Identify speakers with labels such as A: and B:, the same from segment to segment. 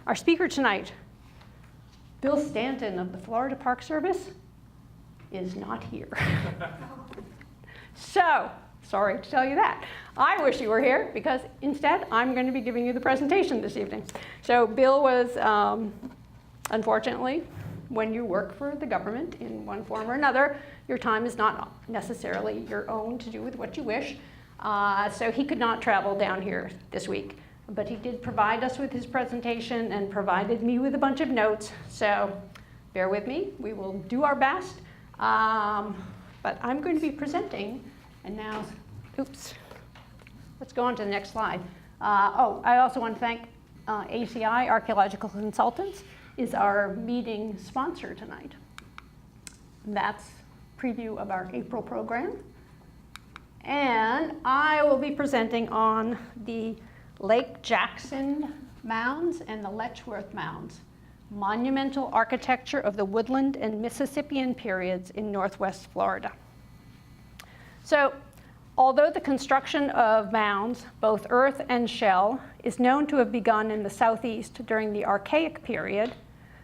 A: Our speaker tonight, Bill Stanton of the Florida Park Service, is not here. So, sorry to tell you that. I wish you were here because instead I'm going to be giving you the presentation this evening. So Bill was, unfortunately, when you work for the government in one form or another, your time is not necessarily your own to do with what you wish. So he could not travel down here this week. But he did provide us with his presentation and provided me with a bunch of notes. So bear with me. We will do our best. But I'm going to be presenting. And now, oops. Let's go on to the next slide. I also want to thank ACI, Archaeological Consultants, is our meeting sponsor tonight. That's a preview of our April program. And I will be presenting on the Lake Jackson Mounds and the Letchworth Mounds, monumental architecture of the Woodland and Mississippian periods in Northwest Florida. So, although the construction of mounds, both earth and shell, is known to have begun in the southeast during the Archaic period,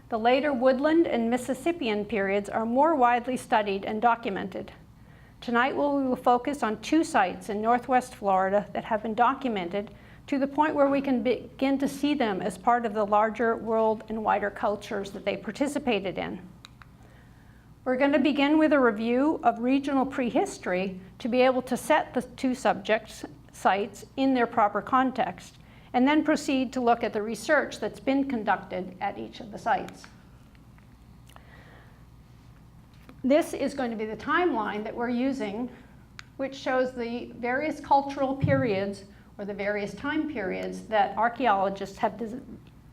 A: the later Woodland and Mississippian periods are more widely studied and documented. Tonight we will focus on two sites in Northwest Florida that have been documented to the point where we can begin to see them as part of the larger world and wider cultures that they participated in. We're going to begin with a review of regional prehistory to be able to set the two sites in their proper context, and then proceed to look at the research that's been conducted at each of the sites. This is going to be the timeline that we're using, which shows the various cultural periods or the various time periods that archaeologists have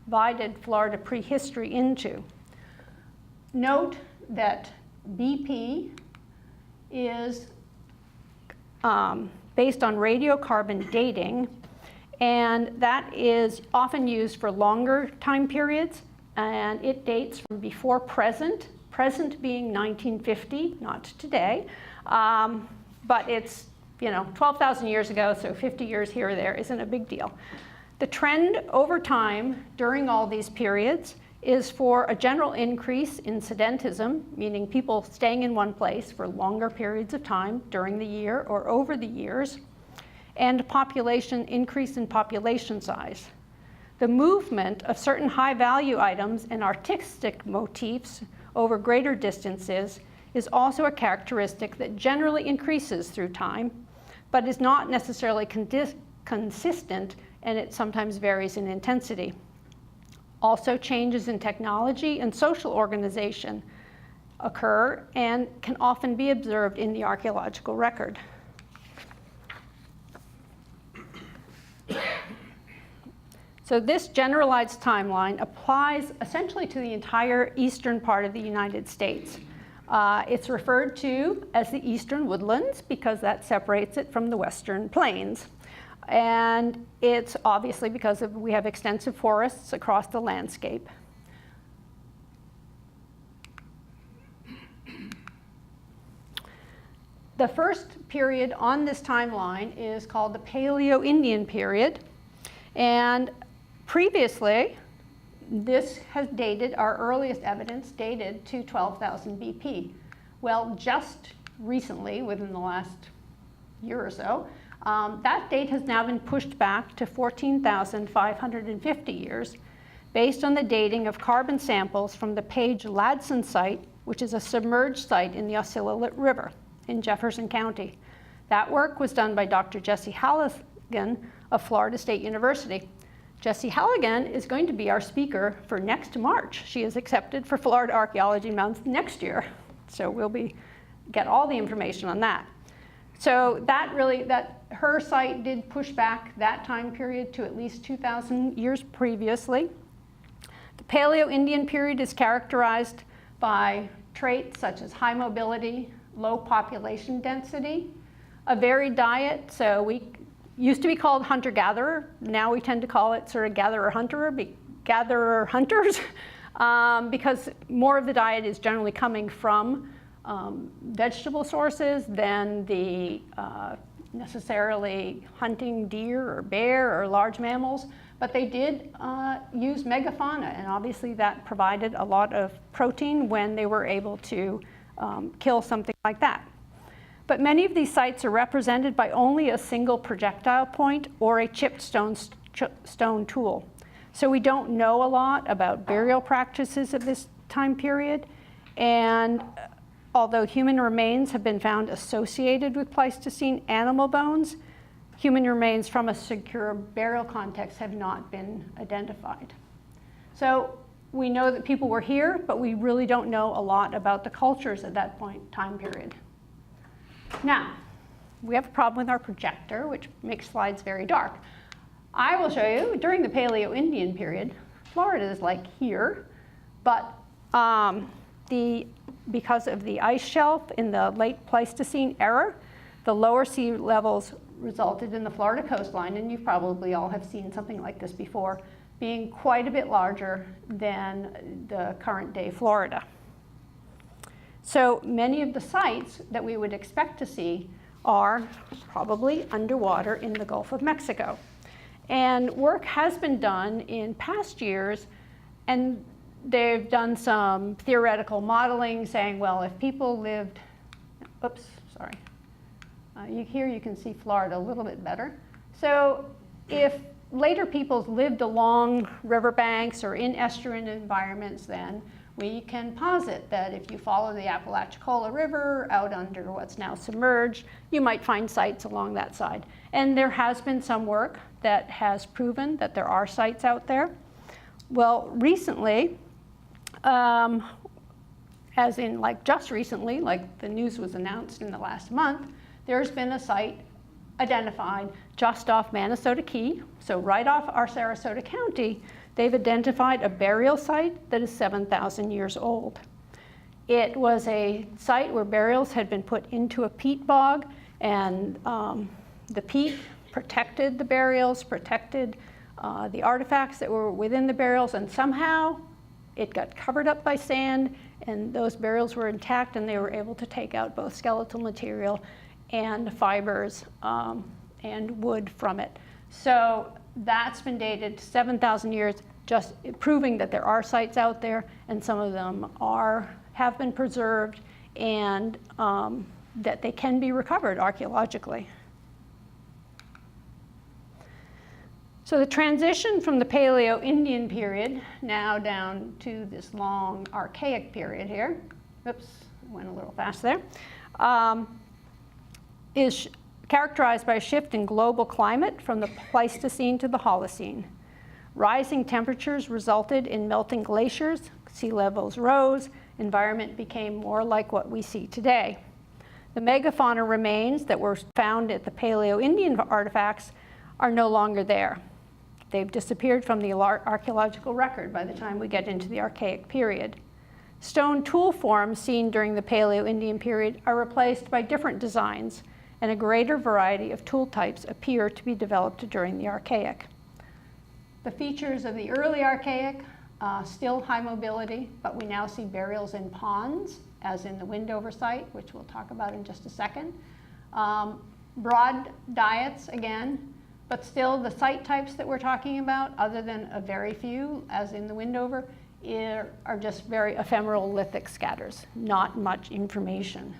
A: divided Florida prehistory into. Note that BP is based on radiocarbon dating, and that is often used for longer time periods, and it dates from before present being 1950, not today, but it's 12,000 years ago, so 50 years here or there isn't a big deal. The trend over time during all these periods is for a general increase in sedentism, meaning people staying in one place for longer periods of time during the year or over the years, and increase in population size. The movement of certain high-value items and artistic motifs over greater distances is also a characteristic that generally increases through time, but is not necessarily consistent, and it sometimes varies in intensity. Also, changes in technology and social organization occur and can often be observed in the archaeological record. So this generalized timeline applies essentially to the entire eastern part of the United States. It's referred to as the Eastern Woodlands because that separates it from the Western Plains. And it's obviously because we have extensive forests across the landscape. The first period on this timeline is called the Paleo-Indian period. And previously, this has dated, our earliest evidence dated to 12,000 BP. Well, just recently, within the last year or so, that date has now been pushed back to 14,550 years based on the dating of carbon samples from the Page-Ladson site, which is a submerged site in the Ocilla River in Jefferson County. That work was done by Dr. Jessie Halligan of Florida State University. Jessie Halligan is going to be our speaker for next March. She is accepted for Florida Archaeology Month next year. So we'll get all the information on that. So her site did push back that time period to at least 2,000 years previously. The Paleo-Indian period is characterized by traits such as high mobility, low population density, a varied diet. So we used to be called hunter-gatherer. Now we tend to call it sort of gatherer-hunters, because more of the diet is generally coming from vegetable sources than the necessarily hunting deer or bear or large mammals. But they did use megafauna, and obviously that provided a lot of protein when they were able to kill something like that. But many of these sites are represented by only a single projectile point or a chipped stone tool. So we don't know a lot about burial practices of this time period. And although human remains have been found associated with Pleistocene animal bones, human remains from a secure burial context have not been identified. So we know that people were here, but we really don't know a lot about the cultures at that time period. Now, we have a problem with our projector, which makes slides very dark. I will show you, during the Paleo-Indian period, Florida is like here, but because of the ice shelf in the late Pleistocene era, the lower sea levels resulted in the Florida coastline, and you probably all have seen something like this before, being quite a bit larger than the current day Florida. So many of the sites that we would expect to see are probably underwater in the Gulf of Mexico. And work has been done in past years, and they've done some theoretical modeling saying, well, if people lived, oops, sorry. Here you can see Florida a little bit better. So if later peoples lived along riverbanks or in estuarine environments, then we can posit that if you follow the Apalachicola River out under what's now submerged, you might find sites along that side. And there has been some work that has proven that there are sites out there. Well, recently, as in like just recently, like the news was announced in the last month, there's been a site identified just off Manasota Key, so right off our Sarasota County. They've identified a burial site that is 7,000 years old. It was a site where burials had been put into a peat bog, and the peat protected the burials, protected the artifacts that were within the burials, and somehow it got covered up by sand, and those burials were intact, and they were able to take out both skeletal material and fibers and wood from it. So that's been dated to 7,000 years, just proving that there are sites out there, and some of them have been preserved, and that they can be recovered archaeologically. So the transition from the Paleo-Indian period, now down to this long Archaic period here, oops, went a little fast there, is characterized by a shift in global climate from the Pleistocene to the Holocene. Rising temperatures resulted in melting glaciers, sea levels rose, environment became more like what we see today. The megafauna remains that were found at the Paleo-Indian artifacts are no longer there. They've disappeared from the archaeological record by the time we get into the Archaic period. Stone tool forms seen during the Paleo-Indian period are replaced by different designs, and a greater variety of tool types appear to be developed during the Archaic. The features of the early Archaic, still high mobility, but we now see burials in ponds, as in the Windover site, which we'll talk about in just a second. Broad diets again, but still the site types that we're talking about, other than a very few, as in the Windover, are just very ephemeral lithic scatters, not much information.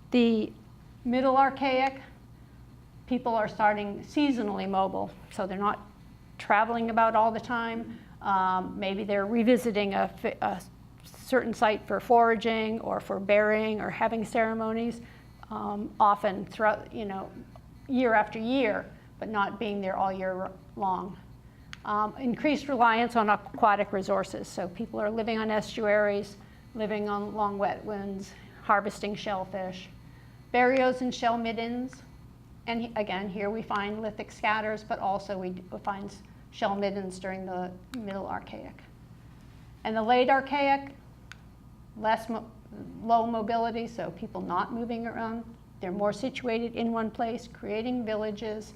A: The Middle Archaic, people are starting seasonally mobile, so they're not traveling about all the time. Maybe they're revisiting a certain site for foraging or for burying or having ceremonies, often throughout, year after year, but not being there all year long. Increased reliance on aquatic resources, so people are living on estuaries, living on long wetlands, harvesting shellfish. Burials and shell middens, and again, here we find lithic scatters, but also we find shell middens during the Middle Archaic. And the Late Archaic, low mobility, so people not moving around. They're more situated in one place, creating villages,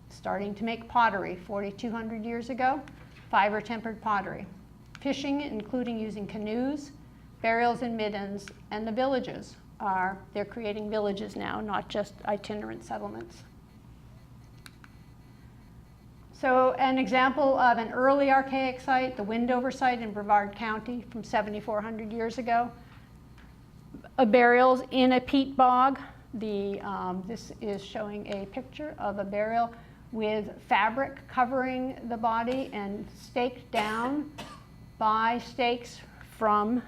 A: starting to make pottery 4,200 years ago, fiber-tempered pottery. Fishing, including using canoes, burials and middens, and the villages. They're creating villages now, not just itinerant settlements. So an example of an early archaic site, the Windover site in Brevard County from 7,400 years ago. Burials in a peat bog. This is showing a picture of a burial with fabric covering the body and staked down by stakes from,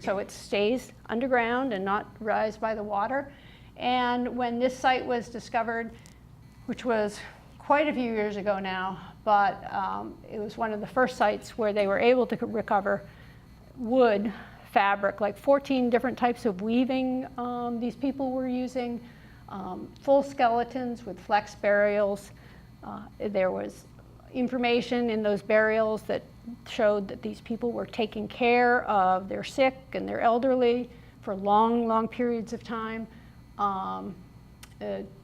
A: so it stays underground and not rise by the water. And when this site was discovered, which was quite a few years ago now, but it was one of the first sites where they were able to recover wood fabric, like 14 different types of weaving these people were using, full skeletons with flex burials. There was information in those burials that showed that these people were taking care of their sick and their elderly for long, long periods of time.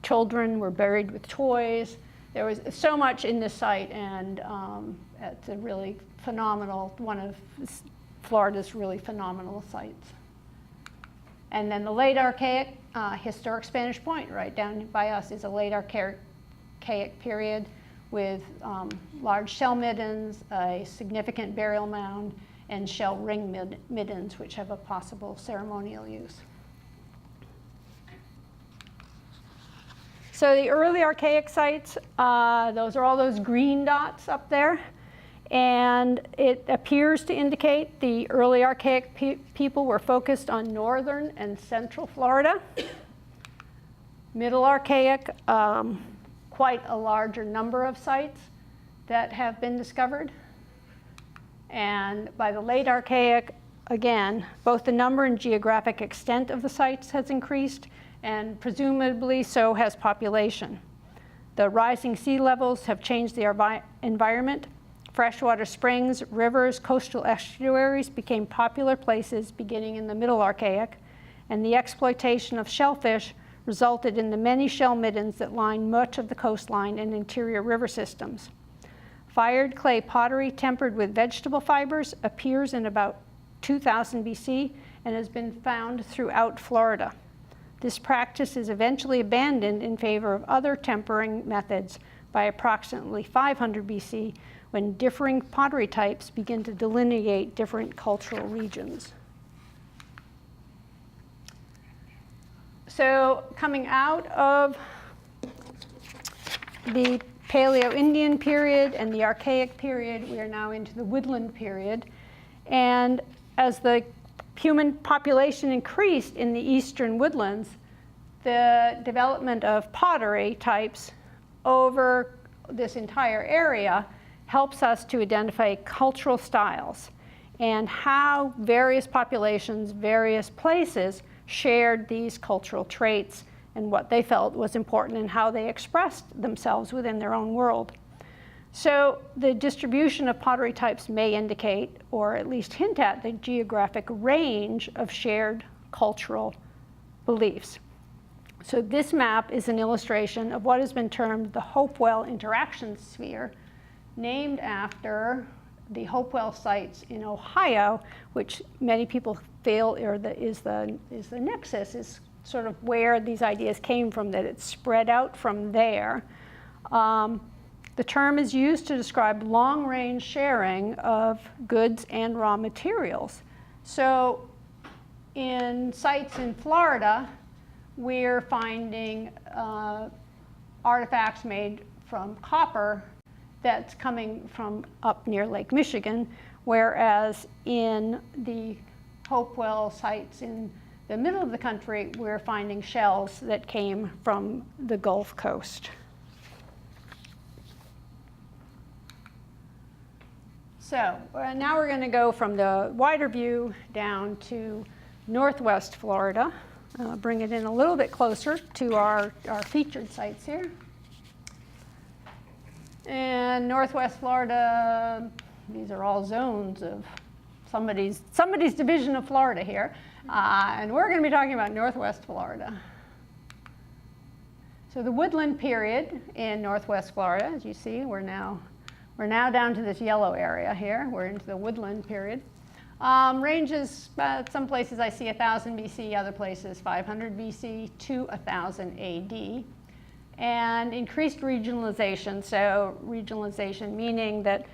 A: Children were buried with toys. There was so much in this site, and it's a really phenomenal, one of Florida's really phenomenal sites. And then the late archaic, historic Spanish Point, right down by us, is a late archaic period with large shell middens, a significant burial mound, and shell ring middens, which have a possible ceremonial use. So the early archaic sites, those are all those green dots up there. And it appears to indicate the early archaic people were focused on northern and central Florida. Middle archaic, quite a larger number of sites that have been discovered. And by the late archaic, again, both the number and geographic extent of the sites has increased, and presumably so has population. The rising sea levels have changed the environment. Freshwater springs, rivers, coastal estuaries became popular places beginning in the Middle Archaic, and the exploitation of shellfish resulted in the many shell middens that line much of the coastline and interior river systems. Fired clay pottery tempered with vegetable fibers appears in about 2000 BC and has been found throughout Florida. This practice is eventually abandoned in favor of other tempering methods by approximately 500 BC, when differing pottery types begin to delineate different cultural regions. So coming out of the Paleo-Indian period and the Archaic period, we are now into the Woodland period. And as the human population increased in the eastern woodlands, the development of pottery types over this entire area helps us to identify cultural styles and how various populations, various places shared these cultural traits and what they felt was important and how they expressed themselves within their own world. So the distribution of pottery types may indicate, or at least hint at, the geographic range of shared cultural beliefs. So this map is an illustration of what has been termed the Hopewell interaction sphere, named after the Hopewell sites in Ohio, which many people feel is the nexus, is sort of where these ideas came from, that it spread out from there. The term is used to describe long-range sharing of goods and raw materials. So in sites in Florida, we're finding artifacts made from copper that's coming from up near Lake Michigan, whereas in the Hopewell sites in the middle of the country, we're finding shells that came from the Gulf Coast. So now we're going to go from the wider view down to northwest Florida, bring it in a little bit closer to our featured sites here. And northwest Florida, these are all zones of somebody's division of Florida here. And we're going to be talking about northwest Florida. So the Woodland period in northwest Florida, as you see, we're now down to this yellow area here. We're into the Woodland period. Ranges, some places I see 1000 BC, other places 500 BC to 1000 AD. and increased regionalization. So regionalization meaning that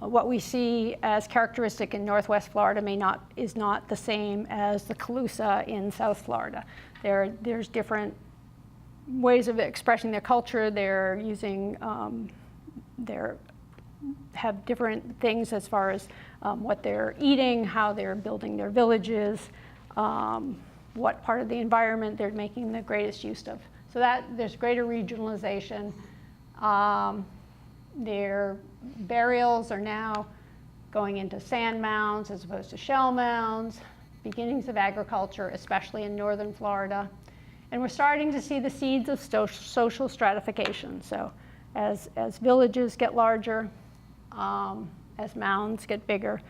A: what we see as characteristic in Northwest Florida is not the same as the Calusa in South Florida. There's different ways of expressing their culture. They're using, have different things as far as what they're eating, how they're building their villages, what part of the environment they're making the greatest use of. So that there's greater regionalization. Their burials are now going into sand mounds as opposed to shell mounds, beginnings of agriculture, especially in northern Florida. And we're starting to see the seeds of social stratification. So as villages get larger, as mounds get bigger,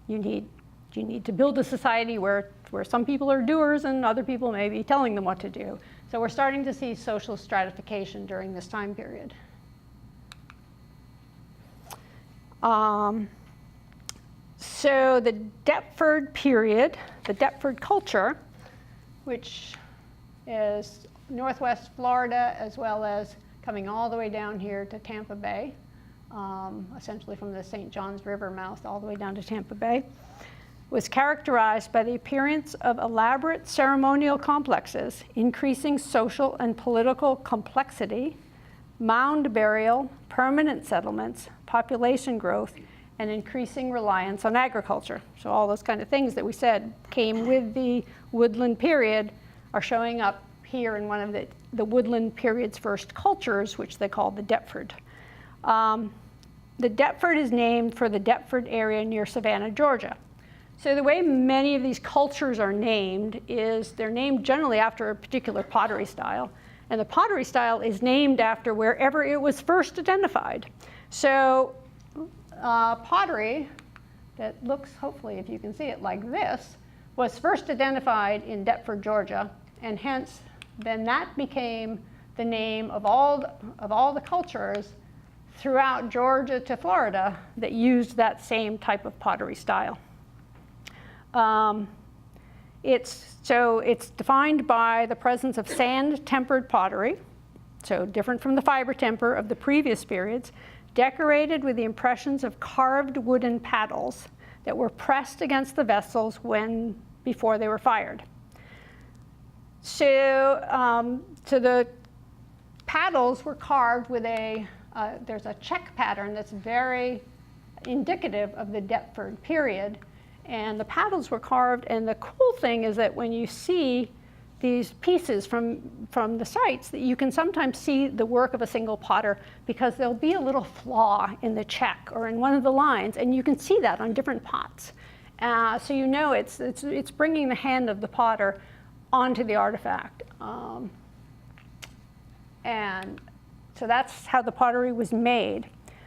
A: you need to build a society where some people are doers and other people may be telling them what to do. So we're starting to see social stratification during this time period. So the Deptford period, the Deptford culture, which is Northwest Florida as well as coming all the way down here to Tampa Bay, essentially from the St. Johns River mouth all the way down to Tampa Bay, was characterized by the appearance of elaborate ceremonial complexes, increasing social and political complexity, mound burial, permanent settlements, population growth, and increasing reliance on agriculture. So all those kind of things that we said came with the Woodland period are showing up here in one of the Woodland period's first cultures, which they call the Deptford. The Deptford is named for the Deptford area near Savannah, Georgia. So the way many of these cultures are named is they're named generally after a particular pottery style. And the pottery style is named after wherever it was first identified. So pottery that looks, hopefully if you can see it like this, was first identified in Deptford, Georgia, and hence then that became the name of all the cultures throughout Georgia to Florida that used that same type of pottery style. It's defined by the presence of sand-tempered pottery, so different from the fiber temper of the previous periods, decorated with the impressions of carved wooden paddles that were pressed against the vessels before they were fired. So the paddles were carved with there's a check pattern that's very indicative of the Deptford period. And the paddles were carved, and the cool thing is that when you see these pieces from the sites, that you can sometimes see the work of a single potter because there'll be a little flaw in the check or in one of the lines, and you can see that on different pots. So you know it's bringing the hand of the potter onto the artifact. And so that's how the pottery was made.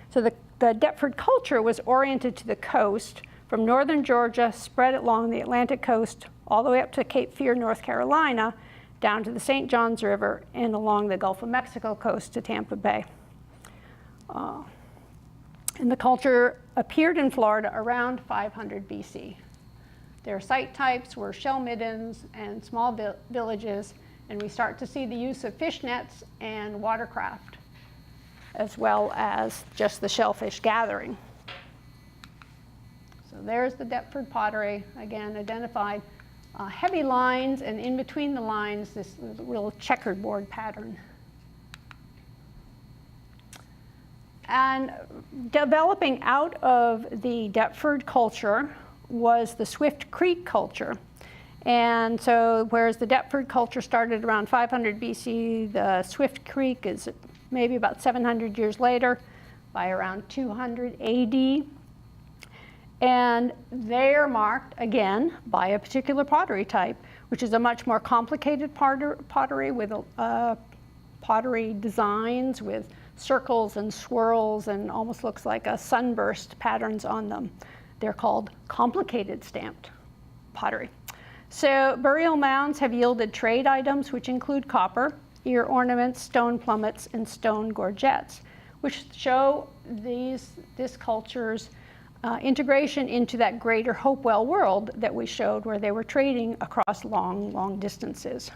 A: So the Deptford culture was oriented to the coast, from northern Georgia, spread along the Atlantic coast, all the way up to Cape Fear, North Carolina, down to the St. Johns River, and along the Gulf of Mexico coast to Tampa Bay. And the culture appeared in Florida around 500 BC. Their site types were shell middens and small villages, and we start to see the use of fish nets and watercraft, as well as just the shellfish gathering. So there's the Deptford pottery, again identified. Heavy lines, and in between the lines, this little checkerboard pattern. And developing out of the Deptford culture was the Swift Creek culture. And so whereas the Deptford culture started around 500 BC, the Swift Creek is maybe about 700 years later, by around 200 AD. And they are marked, again, by a particular pottery type, which is a much more complicated pottery with pottery designs with circles and swirls and almost looks like a sunburst patterns on them. They're called complicated stamped pottery. So burial mounds have yielded trade items, which include copper, ear ornaments, stone plummets, and stone gorgets, which show this culture's integration into that greater Hopewell world that we showed, where they were trading across long, long distances.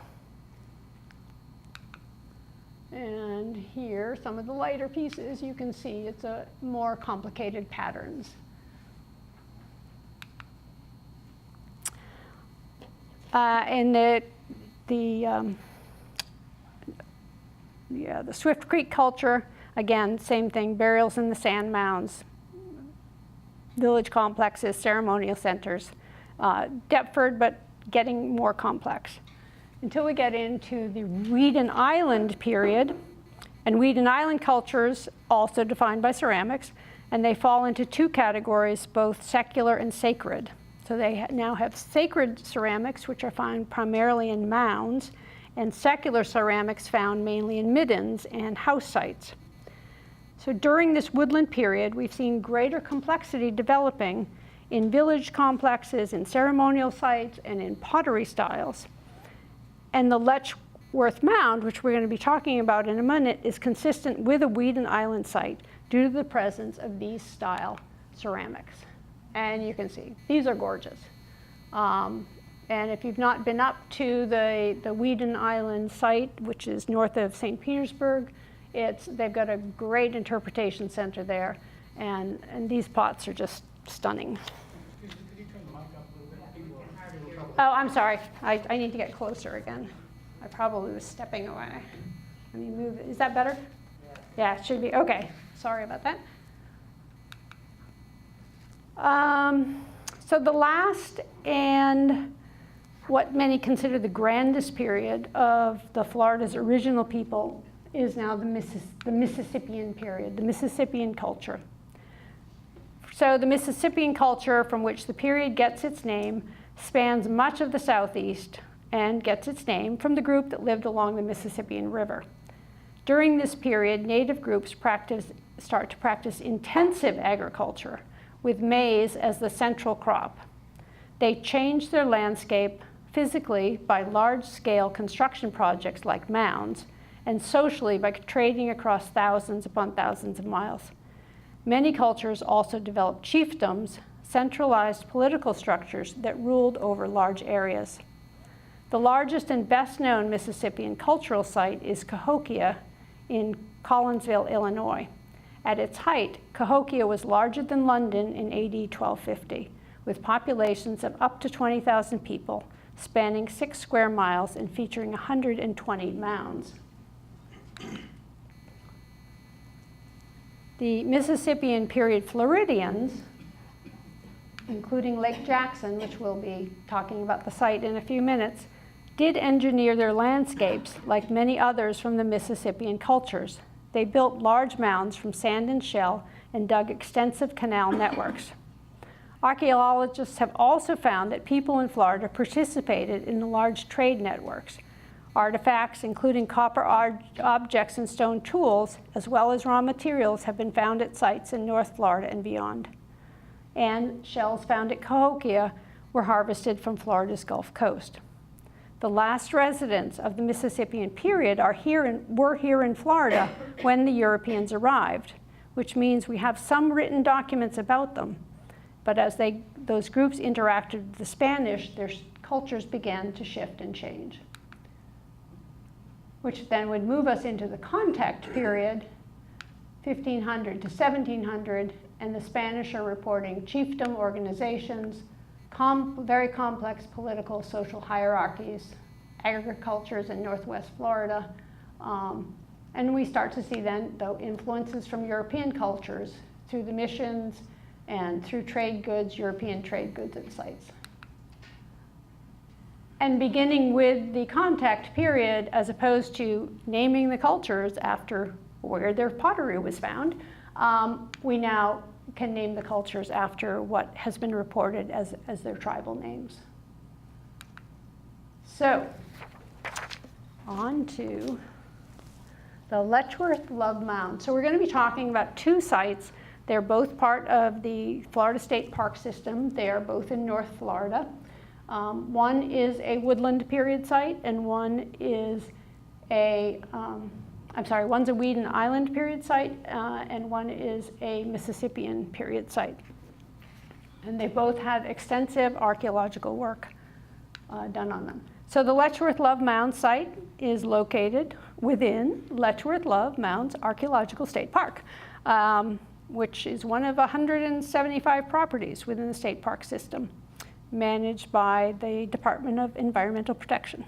A: And here, some of the lighter pieces, you can see it's a more complicated patterns. And the Swift Creek culture, again, same thing, burials in the sand mounds, village complexes, ceremonial centers. Deptford, but getting more complex. Until we get into the Weedon Island period, and Weedon Island cultures also defined by ceramics, and they fall into two categories, both secular and sacred. So they now have sacred ceramics, which are found primarily in mounds, and secular ceramics found mainly in middens and house sites. So during this woodland period, we've seen greater complexity developing in village complexes, in ceremonial sites, and in pottery styles. And the Letchworth Mound, which we're going to be talking about in a minute, is consistent with a Weedon Island site due to the presence of these style ceramics. And you can see, these are gorgeous. And if you've not been up to the Weedon Island site, which is north of St. Petersburg, they've got a great interpretation center there. And these pots are just stunning.
B: Could you turn the mic up a little bit?
A: Oh, I'm sorry. I need to get closer again. I probably was stepping away. Let me move it. Is that better? Yeah, it should be. Okay. Sorry about that. So the last and what many consider the grandest period of Florida's original people is now the Mississippian period, the Mississippian culture. So the Mississippian culture, from which the period gets its name, spans much of the southeast and gets its name from the group that lived along the Mississippian River. During this period, native groups start to practice intensive agriculture with maize as the central crop. They change their landscape physically by large-scale construction projects like mounds, and socially by trading across thousands upon thousands of miles. Many cultures also developed chiefdoms, centralized political structures that ruled over large areas. The largest and best-known Mississippian cultural site is Cahokia in Collinsville, Illinois. At its height, Cahokia was larger than London in AD 1250, with populations of up to 20,000 people, spanning 6 square miles and featuring 120 mounds. The Mississippian period Floridians, including Lake Jackson, which we'll be talking about the site in a few minutes, did engineer their landscapes like many others from the Mississippian cultures. They built large mounds from sand and shell and dug extensive canal networks. Archaeologists have also found that people in Florida participated in the large trade networks. Artifacts, including copper objects and stone tools, as well as raw materials, have been found at sites in North Florida and beyond. And shells found at Cahokia were harvested from Florida's Gulf Coast. The last residents of the Mississippian period were here in Florida when the Europeans arrived, which means we have some written documents about them. But as those groups interacted with the Spanish, their cultures began to shift and change, which then would move us into the contact period, 1500 to 1700, and the Spanish are reporting chiefdom organizations, very complex political social hierarchies, agricultures in Northwest Florida, and we start to see then, though, influences from European cultures through the missions and through trade goods, European trade goods at sites. And beginning with the contact period, as opposed to naming the cultures after where their pottery was found, we now can name the cultures after what has been reported as their tribal names. So, on to the Letchworth Love Mound. So we're going to be talking about two sites. They're both part of the Florida State Park system. They are both in North Florida. One is a Woodland period site, and one is one's a Weedon Island period site, and one is a Mississippian period site. And they both had extensive archaeological work done on them. So the Letchworth Love Mounds site is located within Letchworth Love Mounds Archaeological State Park, which is one of 175 properties within the state park system, managed by the Department of Environmental Protection.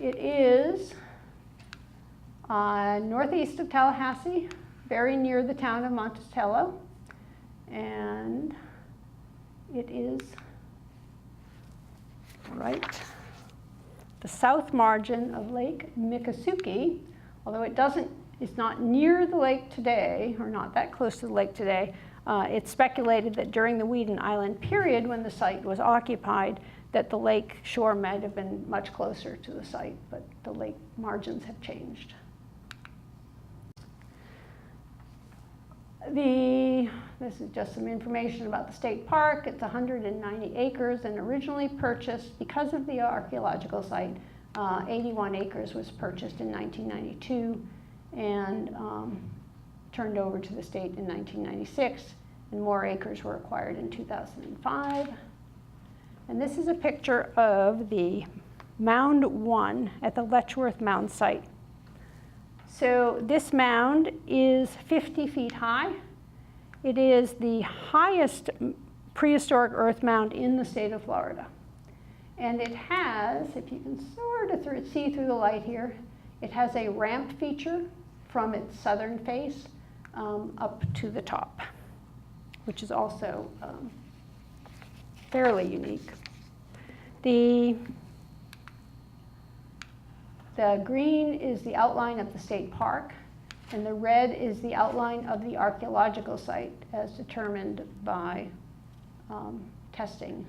A: It is northeast of Tallahassee, very near the town of Monticello, and it is right the south margin of Lake Miccosukee, although it's not near the lake today, or not that close to the lake today. It's speculated that during the Weeden Island period, when the site was occupied, that the lake shore might have been much closer to the site, but the lake margins have changed. This is just some information about the state park. It's 190 acres and originally purchased, because of the archaeological site, 81 acres was purchased in 1992 and turned over to the state in 1996, and more acres were acquired in 2005. And this is a picture of the Mound 1 at the Letchworth Mound site. So this mound is 50 feet high. It is the highest prehistoric earth mound in the state of Florida. And it has, if you can sort of see through the light here, it has a ramp feature from its southern face up to the top, which is also fairly unique. The green is the outline of the state park, and the red is the outline of the archaeological site as determined by testing.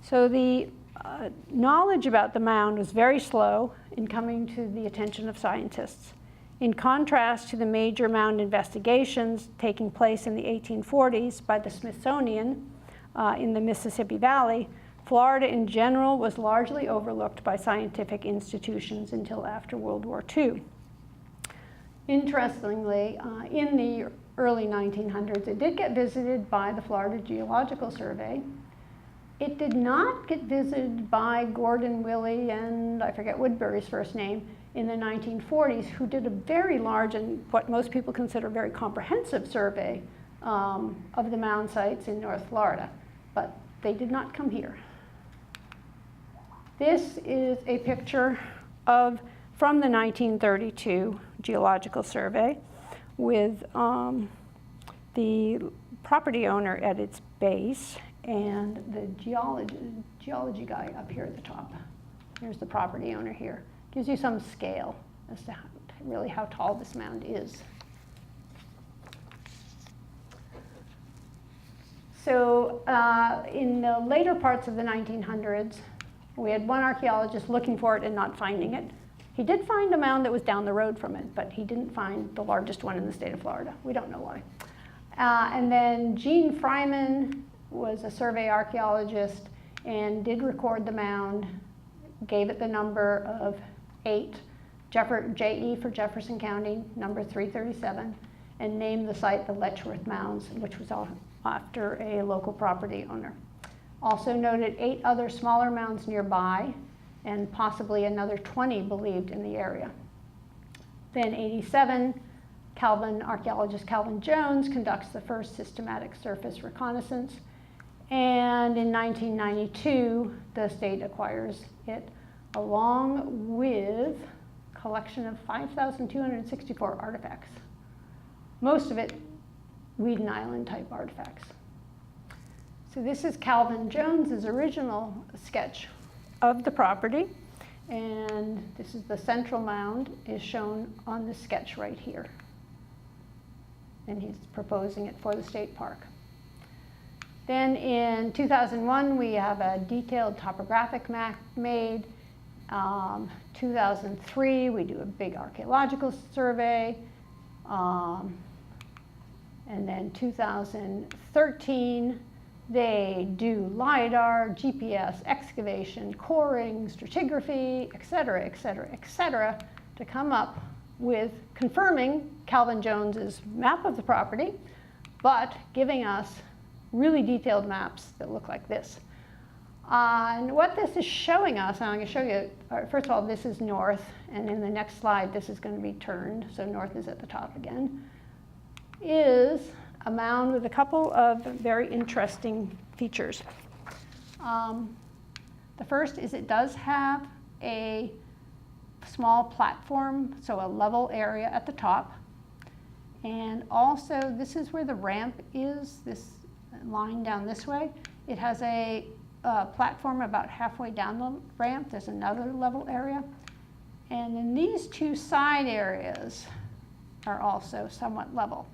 A: So the knowledge about the mound was very slow in coming to the attention of scientists. In contrast to the major mound investigations taking place in the 1840s by the Smithsonian in the Mississippi Valley, Florida in general was largely overlooked by scientific institutions until after World War II. Interestingly, in the early 1900s, it did get visited by the Florida Geological Survey. It did not get visited by Gordon Willey and I forget Woodbury's first name in the 1940s, who did a very large and what most people consider very comprehensive survey of the mound sites in North Florida, but they did not come here. This is a picture from the 1932 Geological Survey with the property owner at its base and the geology guy up here at the top. Here's the property owner here. Gives you some scale as to really how tall this mound is. So in the later parts of the 1900s, we had one archaeologist looking for it and not finding it. He did find a mound that was down the road from it, but he didn't find the largest one in the state of Florida. We don't know why. And then Gene Fryman was a survey archaeologist and did record the mound, gave it the number of 8, JE for Jefferson County, number 337, and named the site the Letchworth Mounds, which was after a local property owner. Also noted 8 other smaller mounds nearby, and possibly another 20 believed in the area. Then 87, archaeologist Calvin Jones conducts the first systematic surface reconnaissance, and in 1992, the state acquires it along with a collection of 5,264 artifacts. Most of it Weeden Island type artifacts. So this is Calvin Jones's original sketch of the property, and this is the central mound is shown on the sketch right here. And he's proposing it for the state park. Then in 2001, we have a detailed topographic map made. 2003, we do a big archaeological survey. And then 2013, they do LIDAR, GPS, excavation, coring, stratigraphy, et cetera, et cetera, et cetera, to come up with confirming Calvin Jones's map of the property, but giving us really detailed maps that look like this. And what this is showing us, and I'm going to show you, first of all, this is north, and in the next slide, this is going to be turned, so north is at the top again, is a mound with a couple of very interesting features. The first is it does have a small platform, so a level area at the top. And also, this is where the ramp is, this line down this way. It has a platform about halfway down the ramp. There's another level area. And then these two side areas are also somewhat level.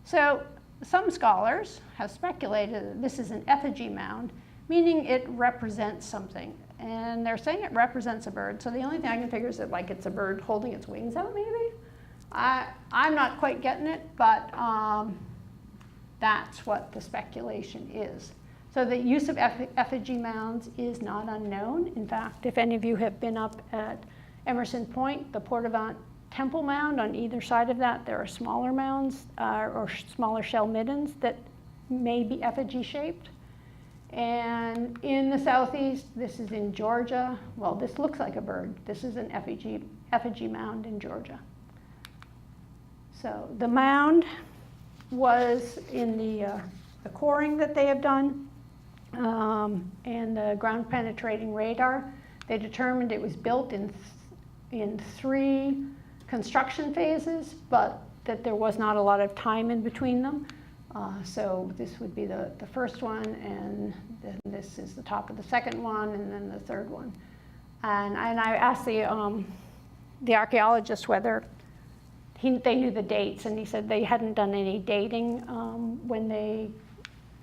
A: So some scholars have speculated that this is an effigy mound, meaning it represents something. And they're saying it represents a bird. So the only thing I can figure is that like it's a bird holding its wings out, maybe? I'm not quite getting it, but that's what the speculation is. So the use of effigy mounds is not unknown. In fact, if any of you have been up at Emerson Point, the Portavant Temple Mound, on either side of that, there are smaller mounds or smaller shell middens that may be effigy shaped. And in the southeast, this is in Georgia. Well, this looks like a bird. This is an effigy mound in Georgia. So the mound was in the coring that they have done and the ground penetrating radar. They determined it was built in 3 construction phases, but that there was not a lot of time in between them. So this would be the first one, and then this is the top of the second one, and then the third one. And I asked the archaeologist whether they knew the dates, and he said they hadn't done any dating when they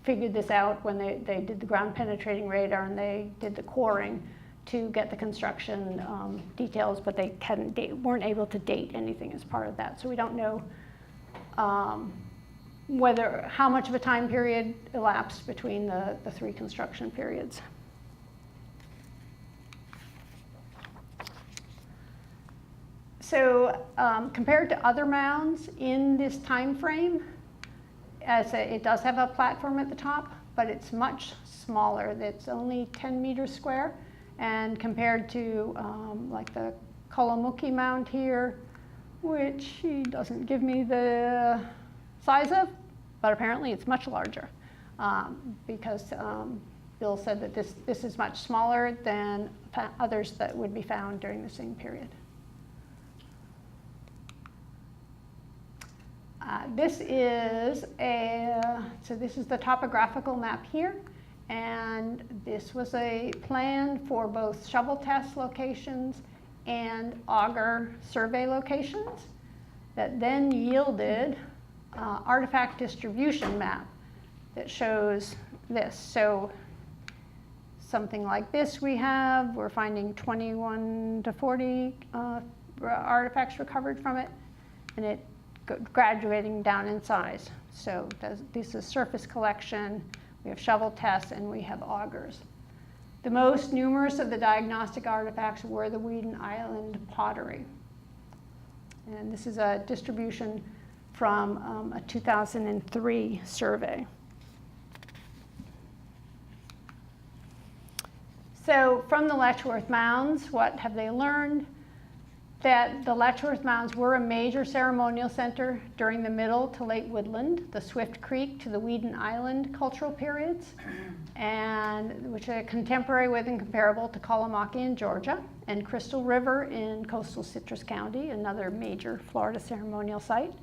A: figured this out, when they did the ground penetrating radar and they did the coring to get the construction details, but they weren't able to date anything as part of that. So we don't know how much of a time period elapsed between the 3 construction periods. So compared to other mounds in this time frame, it does have a platform at the top, but it's much smaller. It's only 10 meters square. And compared to like the Kolomuki mound here, which he doesn't give me the size of, but apparently it's much larger because Bill said that this is much smaller than others that would be found during the same period. This is the topographical map here, and this was a plan for both shovel test locations and auger survey locations that then yielded artifact distribution map that shows this. So something like this we're finding 21 to 40 artifacts recovered from it, and it graduating down in size. So this is surface collection, we have shovel tests, and we have augers. The most numerous of the diagnostic artifacts were the Weeden Island pottery. And this is a distribution from a 2003 survey. So from the Letchworth Mounds, what have they learned? That the Letchworth Mounds were a major ceremonial center during the Middle to Late Woodland, the Swift Creek to the Weeden Island cultural periods, and which are contemporary with and comparable to Kalamaki in Georgia, and Crystal River in coastal Citrus County, another major Florida ceremonial site.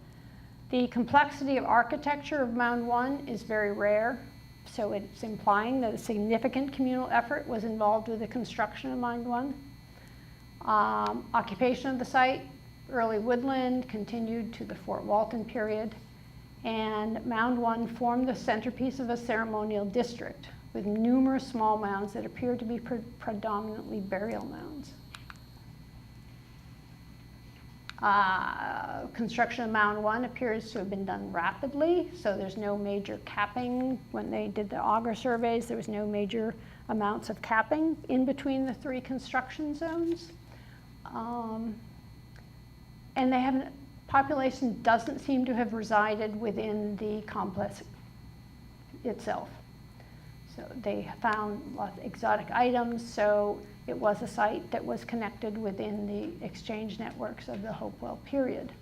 A: The complexity of architecture of Mound 1 is very rare, so it's implying that a significant communal effort was involved with the construction of Mound 1. Occupation of the site, early woodland, continued to the Fort Walton period, and Mound 1 formed the centerpiece of a ceremonial district with numerous small mounds that appear to be predominantly burial mounds. Construction of Mound 1 appears to have been done rapidly, so there's no major capping. When they did the auger surveys, there was no major amounts of capping in between the 3 construction zones. And population doesn't seem to have resided within the complex itself. So they found lots of exotic items, so it was a site that was connected within the exchange networks of the Hopewell period.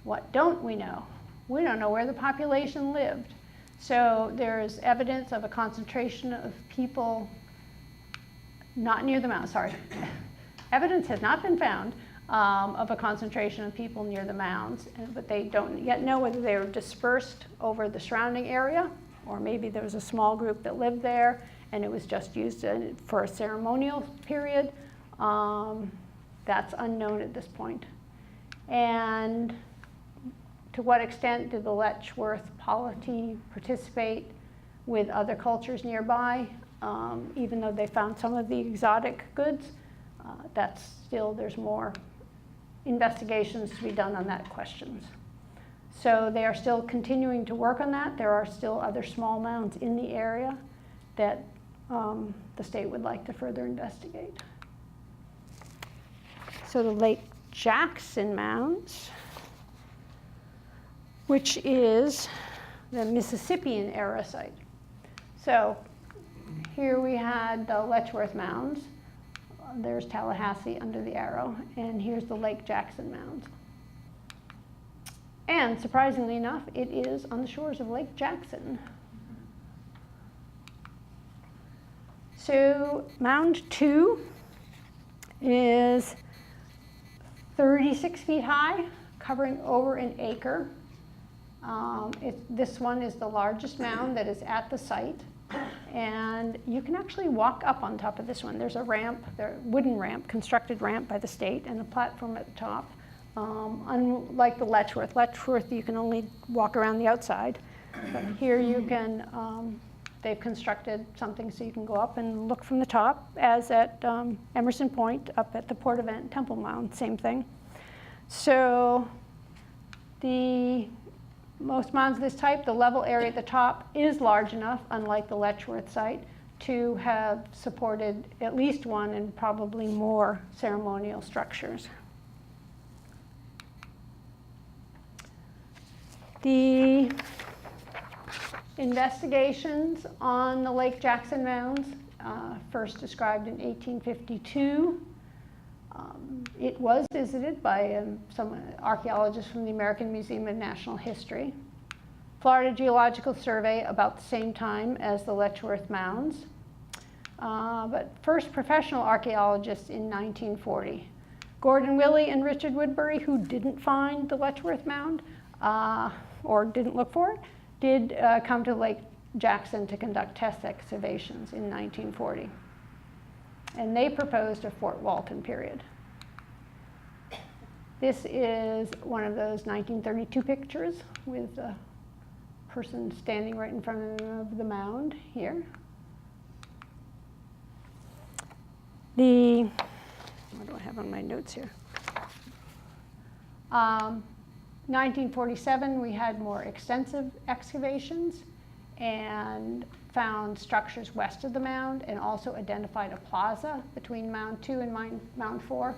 A: What don't we know? We don't know where the population lived. So there's evidence of a concentration of people not near the mounds, sorry. Evidence has not been found of a concentration of people near the mounds, but they don't yet know whether they were dispersed over the surrounding area, or maybe there was a small group that lived there and it was just used for a ceremonial period. That's unknown at this point. And to what extent did the Letchworth polity participate with other cultures nearby? Even though they found some of the exotic goods, there's more investigations to be done on that questions. So they are still continuing to work on that. There are still other small mounds in the area that the state would like to further investigate. So the Lake Jackson Mounds, which is the Mississippian era site. So here we had the Letchworth Mounds. There's Tallahassee under the arrow, and here's the Lake Jackson Mounds. And surprisingly enough, it is on the shores of Lake Jackson. So Mound 2 is 36 feet high, covering over an acre. This one is the largest mound that is at the site. And you can actually walk up on top of this one. There's a ramp, wooden ramp, constructed ramp by the state, and a platform at the top. Unlike the Letchworth, you can only walk around the outside. But here you can, they've constructed something so you can go up and look from the top, as at Emerson Point, up at the Port Event Temple Mound, same thing. So most mounds of this type, the level area at the top is large enough, unlike the Letchworth site, to have supported at least one and probably more ceremonial structures. The investigations on the Lake Jackson Mounds, first described in 1852. It was visited by some archaeologists from the American Museum of Natural History. Florida Geological Survey about the same time as the Letchworth Mounds. But first professional archaeologists in 1940. Gordon Willey and Richard Woodbury, who didn't find the Letchworth Mound or didn't look for it, did come to Lake Jackson to conduct test excavations in 1940. And they proposed a Fort Walton period. This is one of those 1932 pictures with a person standing right in front of the mound here. What do I have on my notes here? 1947, we had more extensive excavations and found structures west of the mound, and also identified a plaza between Mound 2 and Mound 4.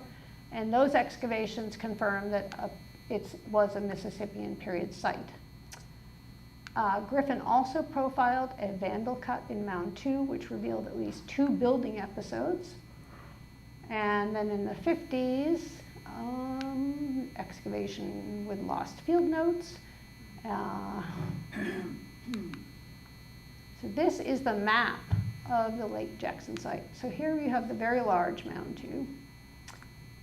A: And those excavations confirmed that it was a Mississippian period site. Griffin also profiled a vandal cut in Mound 2, which revealed at least 2 building episodes. And then in the 50s, excavation with lost field notes. So this is the map of the Lake Jackson site. So here we have the very large Mound 2.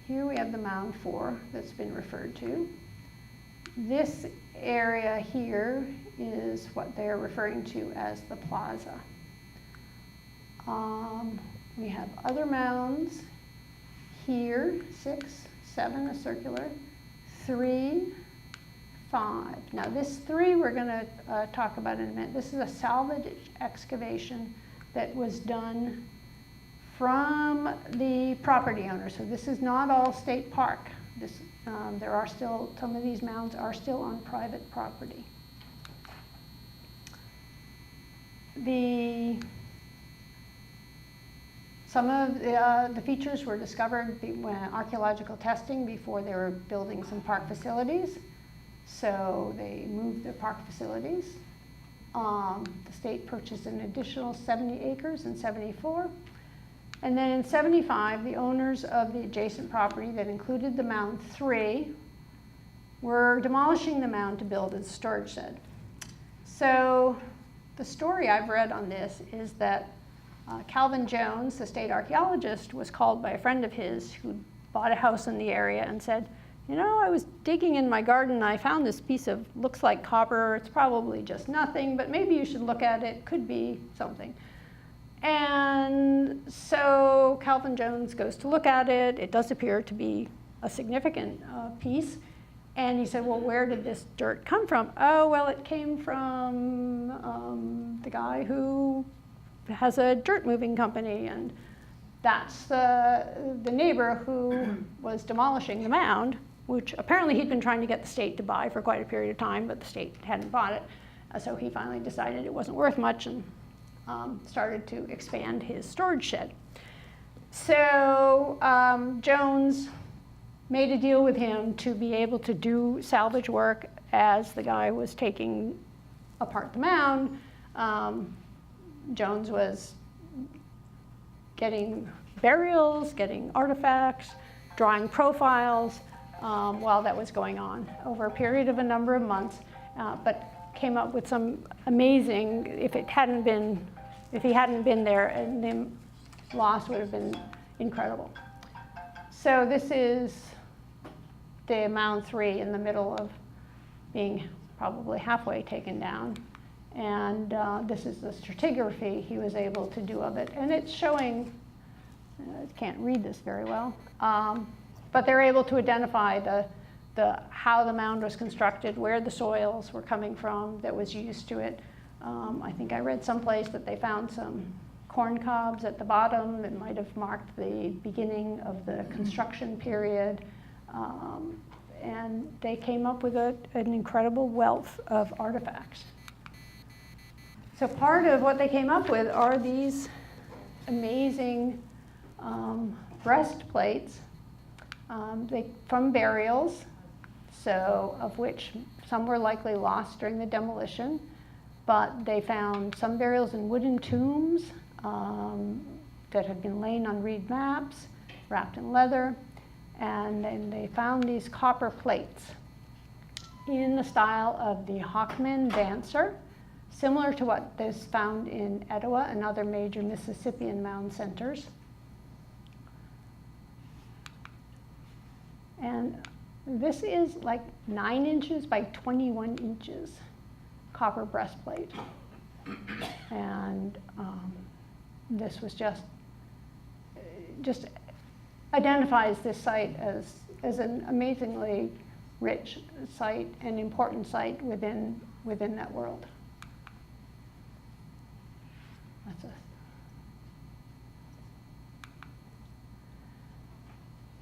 A: Here we have the Mound 4 that's been referred to. This area here is what they're referring to as the plaza. We have other mounds here, 6, 7, a circular, 3, 5. Now this 3 we're going to talk about in a minute. This is a salvage excavation that was done from the property owner. So this is not all state park. There are still, some of these mounds are still on private property. Some of the features were discovered when archaeological testing before they were building some park facilities. So they moved the park facilities. The state purchased an additional 70 acres in 74. And then in 75, the owners of the adjacent property that included the Mound 3 were demolishing the mound to build a storage shed. So the story I've read on this is that Calvin Jones, the state archaeologist, was called by a friend of his who bought a house in the area and said, you know, I was digging in my garden and I found this piece of, looks like copper, it's probably just nothing, but maybe you should look at it, could be something. And so Calvin Jones goes to look at it. It does appear to be a significant piece. And he said, well, where did this dirt come from? Oh, well, it came from the guy who has a dirt moving company. And that's the neighbor who was demolishing the mound, which apparently he'd been trying to get the state to buy for quite a period of time, but the state hadn't bought it. So he finally decided it wasn't worth much and started to expand his storage shed. So Jones made a deal with him to be able to do salvage work as the guy was taking apart the mound. Jones was getting burials, getting artifacts, drawing profiles while that was going on over a period of a number of months, but came up with some amazing, if he hadn't been there, and the loss would have been incredible. So this is the Mound 3 in the middle of being probably halfway taken down. And this is the stratigraphy he was able to do of it. And it's showing, I can't read this very well, but they're able to identify how the mound was constructed, where the soils were coming from that was used to it. I think I read someplace that they found some corn cobs at the bottom that might have marked the beginning of the construction period. And they came up with an incredible wealth of artifacts. So part of what they came up with are these amazing breastplates from burials, so of which some were likely lost during the demolition, but they found some burials in wooden tombs that had been laying on reed maps, wrapped in leather, and then they found these copper plates in the style of the Hawkman dancer, similar to what is found in Etowah and other major Mississippian mound centers. And this is like 9 inches by 21 inches copper breastplate. And this was just identifies this site as an amazingly rich site and important site within that world.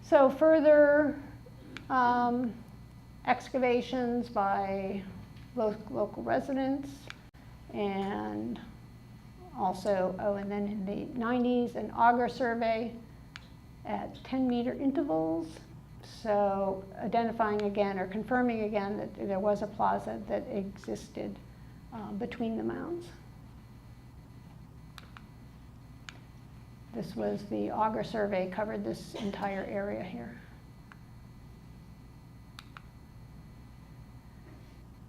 A: So further excavations by local residents, and also, and then in the 90s, an auger survey at 10-meter intervals. So identifying again, or confirming again, that there was a plaza that existed between the mounds. This was the auger survey, covered this entire area here.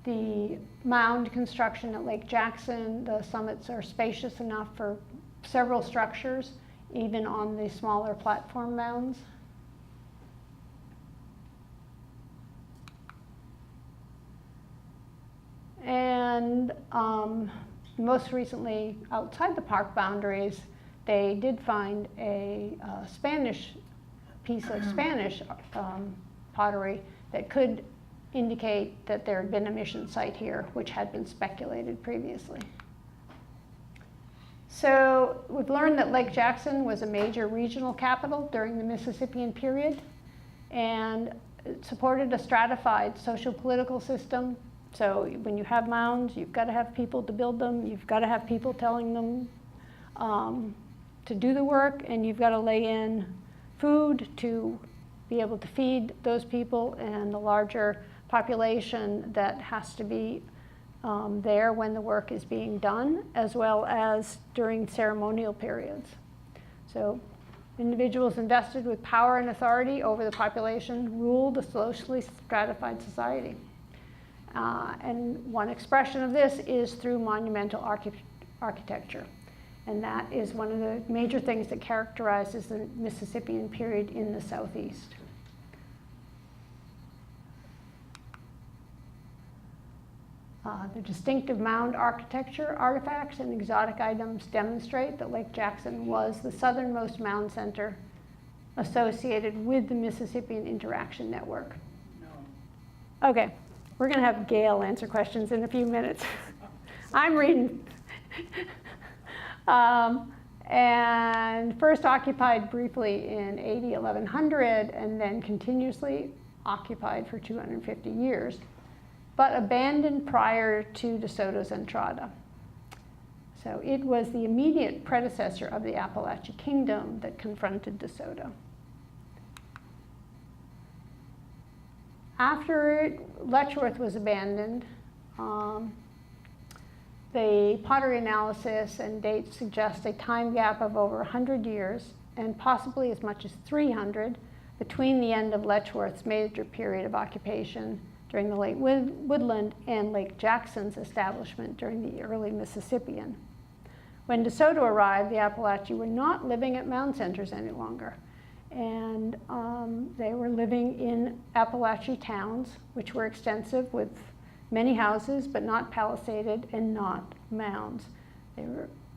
A: The mound construction at Lake Jackson, the summits are spacious enough for several structures, even on the smaller platform mounds. And most recently, outside the park boundaries, they did find a piece of Spanish pottery that could indicate that there had been a mission site here, which had been speculated previously. So we've learned that Lake Jackson was a major regional capital during the Mississippian period, and it supported a stratified social-political system. So when you have mounds, you've got to have people to build them, you've got to have people telling them to do the work, and you've got to lay in food to be able to feed those people and the larger population that has to be there when the work is being done, as well as during ceremonial periods. So individuals invested with power and authority over the population ruled a socially stratified society. And one expression of this is through monumental architecture. And that is one of the major things that characterizes the Mississippian period in the Southeast. The distinctive mound architecture artifacts and exotic items demonstrate that Lake Jackson was the southernmost mound center associated with the Mississippian Interaction Network.
B: No.
A: Okay, we're going to have Gail answer questions in a few minutes. I'm reading. And first occupied briefly in AD 1100 and then continuously occupied for 250 years, but abandoned prior to DeSoto's Entrada. So it was the immediate predecessor of the Appalachian Kingdom that confronted DeSoto. After Letchworth was abandoned, the pottery analysis and dates suggest a time gap of over 100 years and possibly as much as 300 between the end of Letchworth's major period of occupation during the late Woodland and Lake Jackson's establishment during the early Mississippian. When DeSoto arrived, the Appalachians were not living at mound centers any longer. And they were living in Appalachian towns, which were extensive with many houses, but not palisaded and not mounds.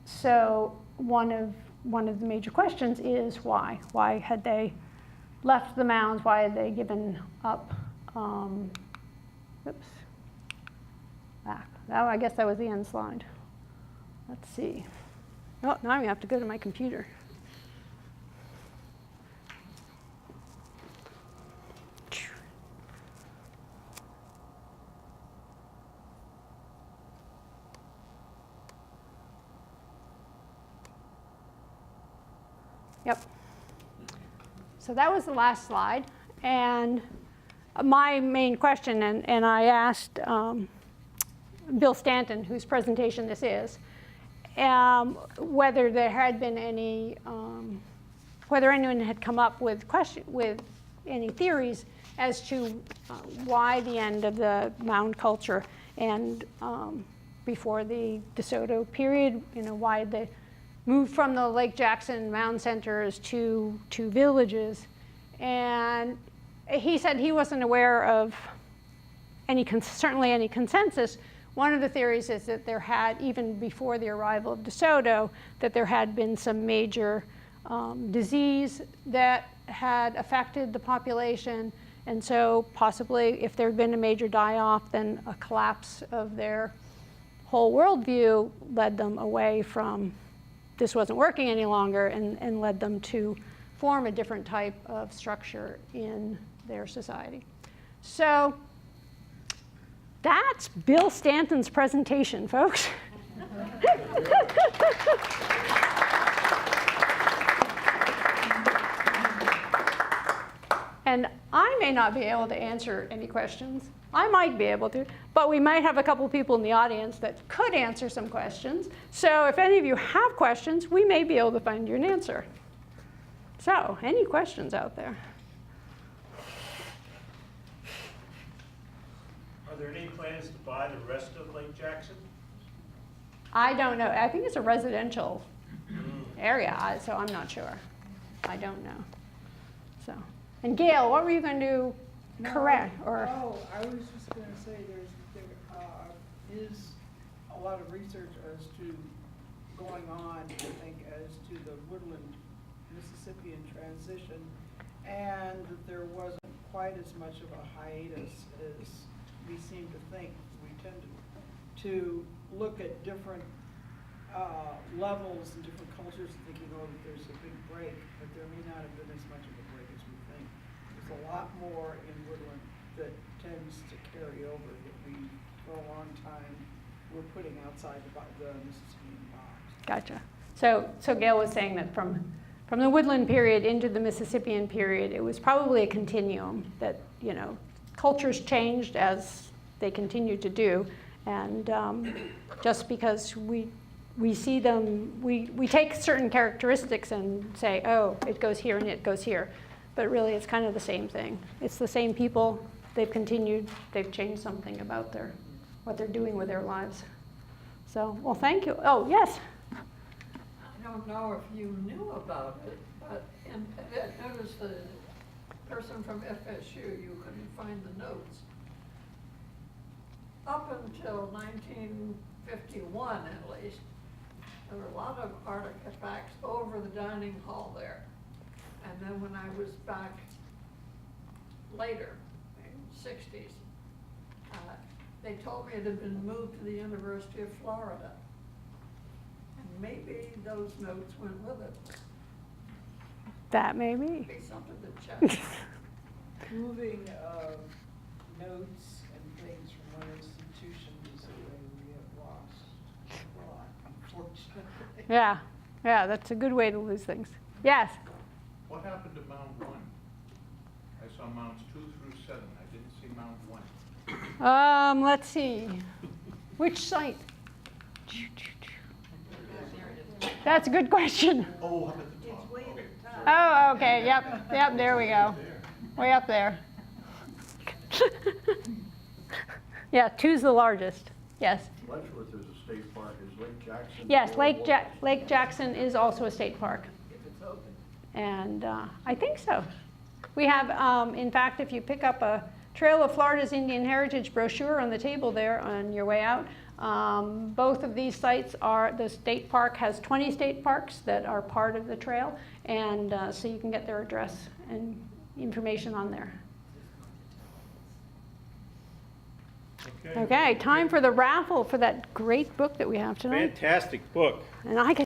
A: So one of the major questions is why? Why had they left the mounds? Why had they given up? Oops. I guess that was the end slide. Let's see. Oh, now I have to go to my computer. Yep. So that was the last slide. And my main question, and I asked Bill Stanton, whose presentation this is, whether there had been any, whether anyone had come up with any theories as to why the end of the mound culture and before the DeSoto period, why they moved from the Lake Jackson mound centers to villages. And he said he wasn't aware of certainly any consensus. One of the theories is that there had, even before the arrival of DeSoto, that there had been some major disease that had affected the population. And so possibly if there had been a major die-off, then a collapse of their whole worldview led them away from this wasn't working any longer and led them to form a different type of structure in their society. So that's Bill Stanton's presentation, folks. And I may not be able to answer any questions. I might be able to, but we might have a couple people in the audience that could answer some questions. So if any of you have questions, we may be able to find you an answer. So, any questions out there?
C: Are there any plans to buy the rest of Lake Jackson?
A: I don't know. I think it's a residential area, so I'm not sure. I don't know. So, and Gail, what were you going to correct? Or
B: I was just going to say there is a lot of research as to going on, I think, as to the Woodland Mississippian transition, and that there wasn't quite as much of a hiatus as we seem to think. We tend to look at different levels and different cultures, thinking, oh, that there's a big break, but there may not have been as much of a break as we think. There's a lot more in Woodland that tends to carry over that we, for a long time, were putting outside the Mississippian box.
A: gotcha. So Gail was saying that from the Woodland period into the Mississippian period, it was probably a continuum that, cultures changed as they continued to do, And just because we see them, we take certain characteristics and say, oh, it goes here and it goes here. But really, it's kind of the same thing. It's the same people. They've continued. They've changed something about what they're doing with their lives. So, well, thank you. Oh, yes?
D: I don't know if you knew about it, but I noticed the person from FSU, you couldn't find the notes. Up until 1951, at least, there were a lot of artifacts over the dining hall there. And then when I was back later, in the 60s, they told me it had been moved to the University of Florida. And maybe those notes went with it.
A: That may be.
D: Be something to check.
B: Moving of notes and things from one institution is a way we have lost a lot, unfortunately.
A: Yeah, that's a good way to lose things. Yes?
E: What happened to Mound 1? I saw Mounds 2 through 7. I didn't see Mound 1.
A: Let's see. Which site? That's a good question.
E: Oh, up at the top. Okay.
A: Oh, okay, yep, there we go. Way up there. Yeah, 2's the largest, yes.
F: Letchworth is a state park, is Lake Jackson?
A: Yes, Lake Jackson is also a state park.
D: If it's open.
A: And I think so. We have, in fact, if you pick up a Trail of Florida's Indian Heritage brochure on the table there on your way out, both of these sites are, the state park has 20 state parks that are part of the trail, and so you can get their address and information on there. Okay, time for the raffle for that great book that we have tonight.
C: Fantastic book.
A: And I can